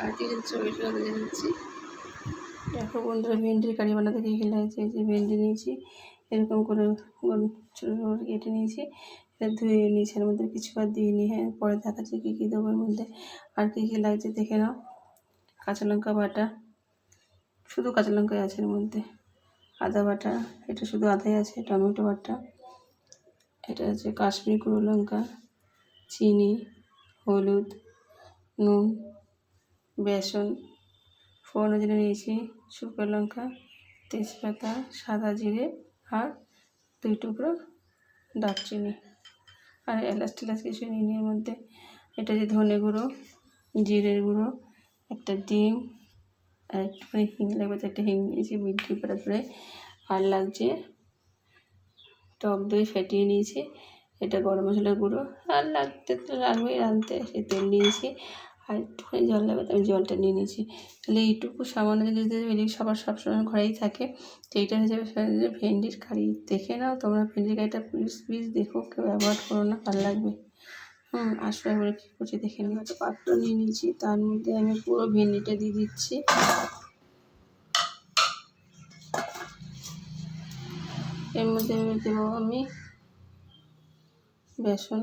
আর chicken চর্বিটা ভেজে নিচ্ছি। দেখো বন্ধুরা, ভেন্ডির কারি বানাতে কী কী লাগছে। এই যে ভেন্ডি নিয়েছি, এরকম করে ছোটো ছোটো কেটে নিয়েছি, এটা ধুয়ে নিয়েছি, এর মধ্যে কিছু আর দিইনি। হ্যাঁ, পরে দেখাচ্ছি কী কী দেবো এর মধ্যে আর কী কী লাগছে দেখে নাও। কাঁচা লঙ্কা বাটা, শুধু কাঁচা লঙ্কাই আছে এর মধ্যে। আদা বাটা, এটা শুধু আদাই আছে। টমেটো বাটা, এটা হচ্ছে কাশ্মীরি গুঁড়ো লঙ্কা, চিনি, হলুদ, নুন, বেসন, ফোড়ন জিরে নিয়েছি, শুকনো লঙ্কা, তেজপাতা, সাদা জিরে আর 2 টুকরো দারচিনি। আর এলাচ টেলাচ কিছু নিয়ে এর মধ্যে। এটা যে ধনে গুঁড়ো, জিরের গুঁড়ো, একটা ডিম আর একটুখানি হিং লাগবে, তো একটা হিং নিয়েছি মিষ্টি পাতা করে। আর লাগছে টক দই ফেটিয়ে নিয়েছি, এটা গরম মশলার গুঁড়ো। আর লাগতে তো লাগবেই রাঁধতে, সে তেল নিয়েছি আর একটুখানি জল লাগবে, আমি জলটা নিয়ে নিয়েছি। তাহলে এইটুকু সামান্য জিনিস দিয়ে এদিকে সবার সবসময় ঘরেই থাকে। তো এইটা হয়ে যাবে ভেন্ডির কারি। দেখে নাও তোমরা ভেন্ডির কারিটা প্লিজ দেখো, কেউ অ্যাভয়েড করো না, ভালো লাগবে। আসো এবারে কী করছি দেখে নিই। একটা পাত্র নিয়ে নিয়েছি, তার মধ্যে আমি পুরো ভেন্ডিটা দিয়ে দিচ্ছি। এর মধ্যে দেবো আমি বেসন,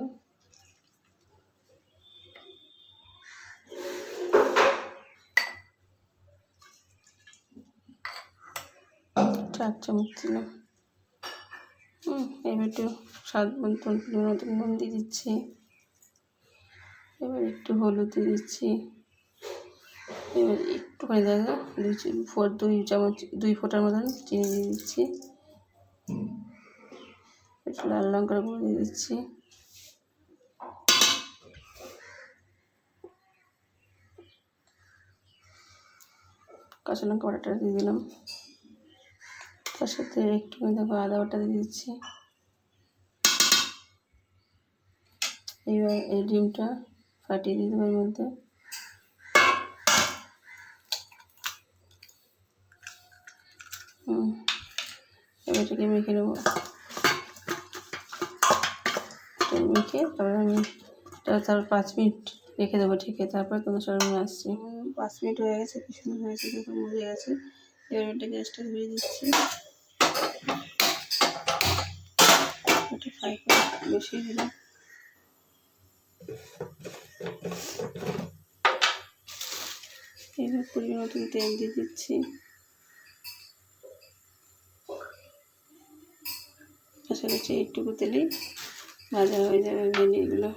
4 চামচ দিলাম। এবার একটু স্বাদ মতন নুন দিয়ে দিচ্ছি। এবার একটু হলুদ দিয়ে দিচ্ছি। এবার একটুখানি দেখা 2 ফোঁটার মতন চিনি দিয়ে দিচ্ছি। একটু লাল লঙ্কার গুঁড়ো দিয়ে দিচ্ছি। কাঁচা লঙ্কা বাটাটা দিয়ে দিলাম। তার সাথে একটুখানি দেখো আদা বাটা দিয়ে দিচ্ছি। এবার এই ডিমটা ফাটিয়ে দিয়ে দেবো এর মধ্যে। এবার এটাকে মেখে নেবো। মেখে তারপরে আমি তারপর 5 মিনিট রেখে দেবো ঢেকে। তারপর তোমার সামনে আসছি। 5 মিনিট হয়ে গেছে, কি সুন্দর হয়েছে, দেখো মজে গেছে। এবার এটা গ্যাসটা ধরিয়ে দিচ্ছি। এটা ফ্রাই করে বসিয়ে দিলাম। এবার পরিমাণ মতন তেল দিয়ে দিচ্ছি। আশা করছি এইটুকু তেলেই ভাজা হয়ে যাবে ভেন্ডিগুলো।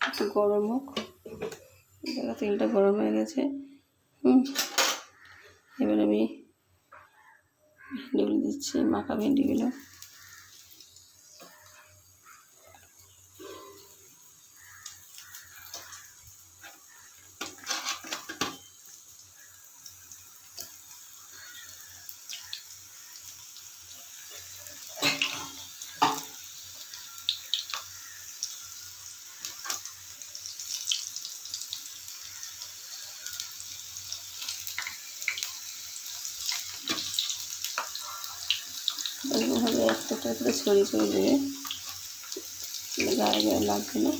একটু গরম হোক। দেখো তেলটা গরম হয়ে গেছে। এবার আমি ভেন্ডিগুলো দিচ্ছি, মাখা ভেন্ডিগুলো। এরকমভাবে একটা করে ছড়িয়ে দেবে, গায়ে গায়ে লাগবে না।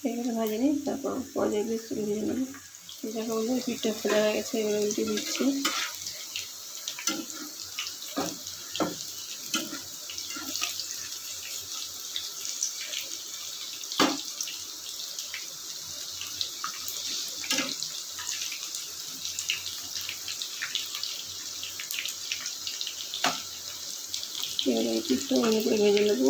এগুলো ভাজে নিই, তারপর পরে দেখবে তুলে দিয়ে নেবো। দেখো বন্ধু, পিঠটা ফেলা হয়ে গেছে, এবার উল্টে দিচ্ছি। একটু মনে করে ভেজে নেবো।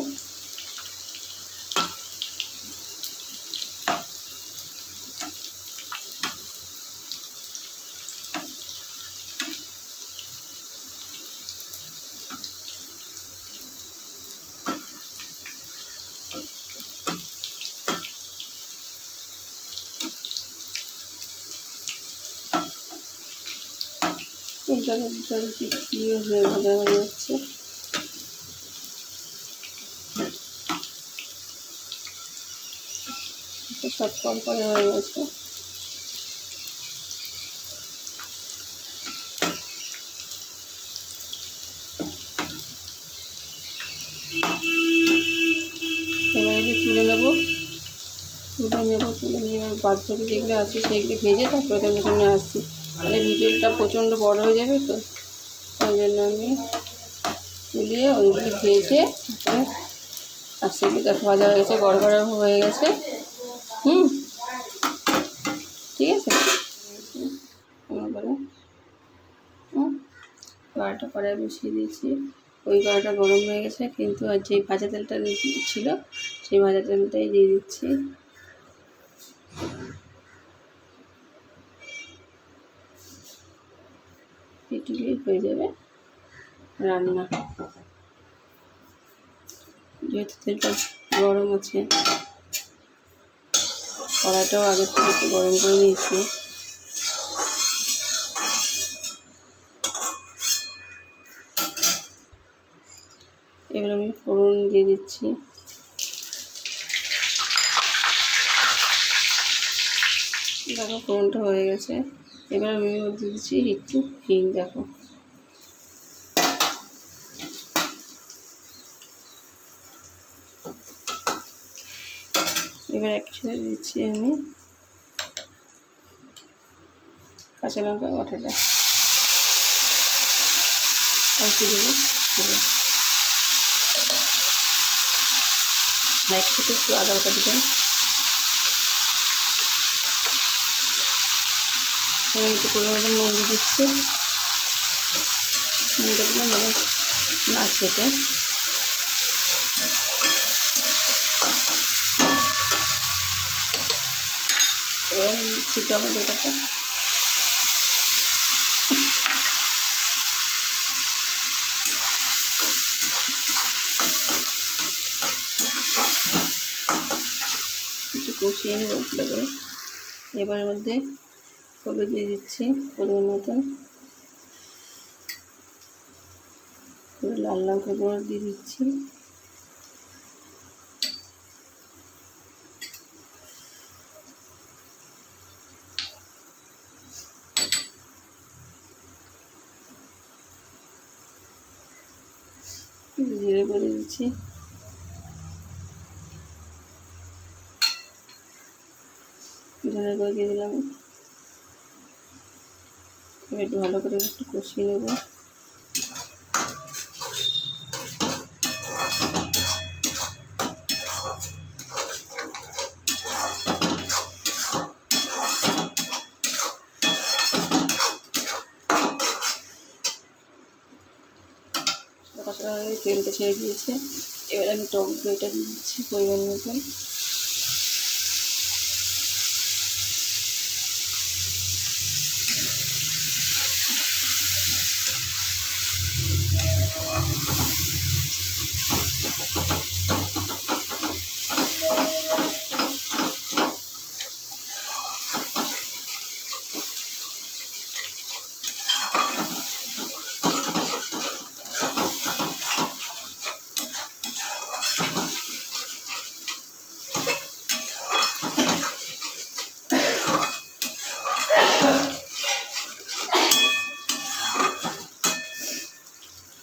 এইভাবে ভাজা হয়ে যাচ্ছে। সব কম করে হয়ে গেছে। এবারে তুলে নেবো, তুলে নিয়ে বাচ্চাকে যেগুলো আছে সেগুলো ভেজে তারপরে তাদের সামনে আসছি। তাহলে ভিডিওটা প্রচণ্ড বড় হয়ে যাবে, তো তাই জন্য আমি তুলিয়ে ওইগুলি ভেজে তারপরে আর সেগুলো দেখো ভাজা হয়ে গেছে, গড়গড়া হয়ে গেছে। ঠিক আছে, কড়াইটা কড়াই বসিয়ে দিয়েছি। ওই কড়াইটা গরম হয়ে গেছে, কিন্তু আর যে ভাজা তেলটা ছিল সেই ভাজা তেলটাই দিয়ে দিচ্ছি। এটুকুই হয়ে যাবে রান্না। যেহেতু তেলটা গরম আছে, কড়াইটাও আগের থেকে একটু গরম করে নিয়েছি। এবার আমি ফোড়ন দিয়ে দিচ্ছি। দেখো ফোড়নটা হয়ে গেছে। এবার আমি দিয়ে দিচ্ছি একটু হিং। দেখো এবার একসাথে দিচ্ছি আমি কাঁচা লঙ্কা বাটাটা, আর কি দেবো একসাথে একটু আদা বাটা দিবেন। আমি একটু পরিমাণ নুন দিয়ে দিচ্ছি। নুনটা দিলে মানে না খেতে। এবার দিচ্ছি টমেটোটাকে। একটু কষিয়ে নেব ভালো করে। এবার মধ্যে হলুদ দিয়ে দিচ্ছি পরিমাণ মতন, লাল লঙ্কা গুঁড়ো দিয়ে দিচ্ছি, জিরে করে দিচ্ছি, ধনে করে দিয়ে দিলাম। এবার একটু ভালো করে একটু কষিয়ে নেব। কষা হয়ে তেলটা ছেড়ে দিয়েছে। এবার আমি টক দইটা দিয়ে দিচ্ছি পরিমাণ মতন।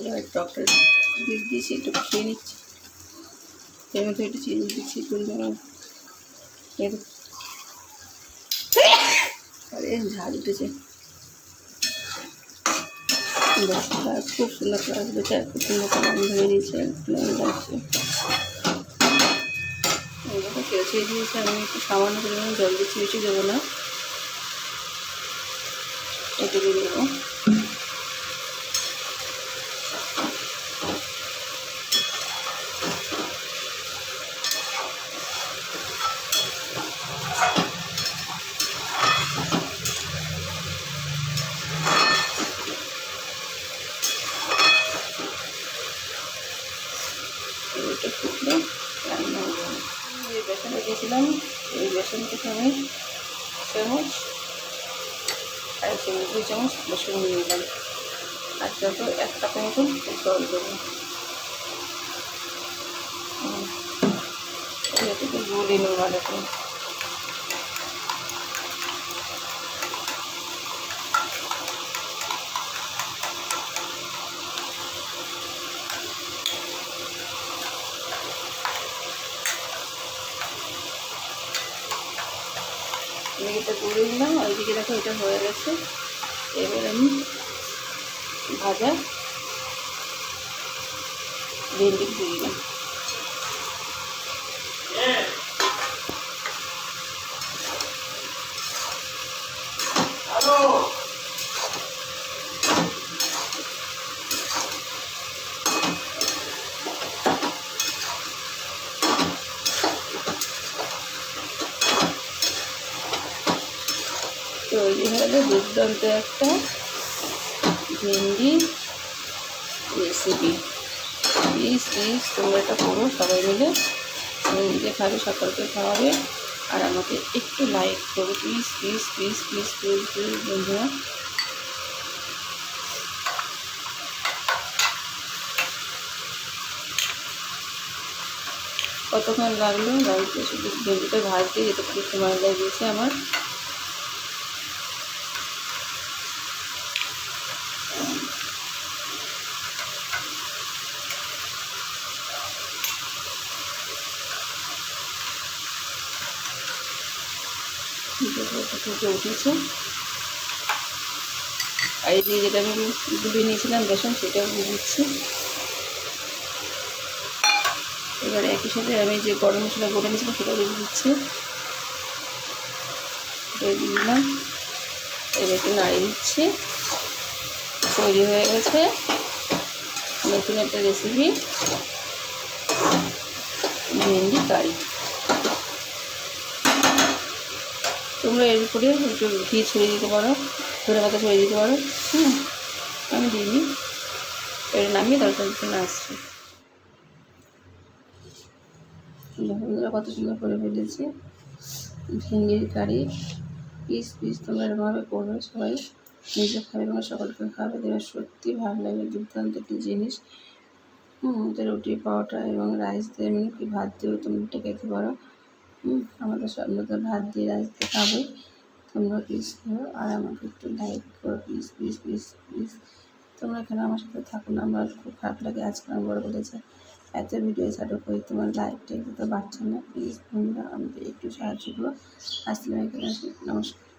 এবার টকটা দিয়ে দিয়েছি, একটু খেয়ে নিচ্ছি। এর মধ্যে একটু চিনি দিচ্ছি, আরে ঝাল উঠেছে। খুব সুন্দর ক্লাস দিচ্ছে, আর খুব সুন্দর কালার ধরে দিয়েছে, লাগছে। এগুলো কেচে দিয়েছে। আমি একটু সামান্য পরিমাণে জল দিচ্ছি, বেশি দেবো না, এটা দিয়ে দেবো। দিয়েছিলাম। এই বেসন থেকে আমি চামচ আর চামচ 2 চামচ বেসন নিয়ে নিলাম, আর যত 1 কাপের মতন জল দেবো। এটাকে গুলিয়ে নেবো ভালো করে। এটা গুলিয়ে নিলাম, ওইদিকে দেখো এটা হয়ে গেছে। এবার আমি ভাজা ভেন্ডি দিয়ে দিলাম। তৈরি হয়ে গেল দুর্দান্ত একটা ভেন্ডি রেসিপি। প্লিজ তোমরা এটা করো সবাই মিলে, নিজে খাবে, সকলকে খাওয়াবে, আর আমাকে একটু লাইক করো please please please please please please বন্ধুরা। কতক্ষণ লাগলো বাড়িতে শুধু ভেন্ডিটা ভাজতে, যেটুকু সময় লাগিয়েছে আমার। উঠেছে, আর এদিকে যেটা আমি গুলিয়ে নিয়েছিলাম বেসন, সেটাও দিয়ে দিচ্ছি। এবার একই সাথে আমি যে গরম মশলা গুলে নিয়েছিলাম সেটাও দিয়ে দিচ্ছি। দিয়ে দিলাম, এবার একটু নাড়িয়ে দিচ্ছি। তৈরি হয়ে গেছে নতুন একটা রেসিপি, ভেন্ডি কারি। তোমরা এর উপরে একটু ঘি ছড়িয়ে দিতে পারো, ধনে পাতা ছড়িয়ে দিতে পারো। আমি দিইনি, এটা নামিয়ে তরকারির জন্য আসছি। কত সুন্দর করে ফেলেছি ভেন্ডির কারি। প্লিজ প্লিজ তোমরা এরকমভাবে করবে, সবাই নিজে খাবে এবং সকলকে খাবে, দেবে। সত্যি ভালো লাগে, দুর্দান্ত একটি জিনিস। এটা রুটি, পরোটা এবং রাইস দিয়ে, কি ভাত দিয়েও তুমি এটা খেতে পারো। আমরা তো ভাত দিয়ে রাইস দিয়ে খাবোই। তোমরা প্লিজ করো, আর আমাকে একটু লাইক করো প্লিজ প্লিজ প্লিজ প্লিজ। তোমরা এখানে আমার সাথে থাকো না, আমার খুব খারাপ লাগে। আজকে আমি বড় বলেছে এত ভিডিও ছাড়ো করি, তোমার লাইকটা একটু তো বাড়ছে না। প্লিজ বন্ধুরা আমাকে একটু সাহায্য করো। আসলে এখানে নমস্কার।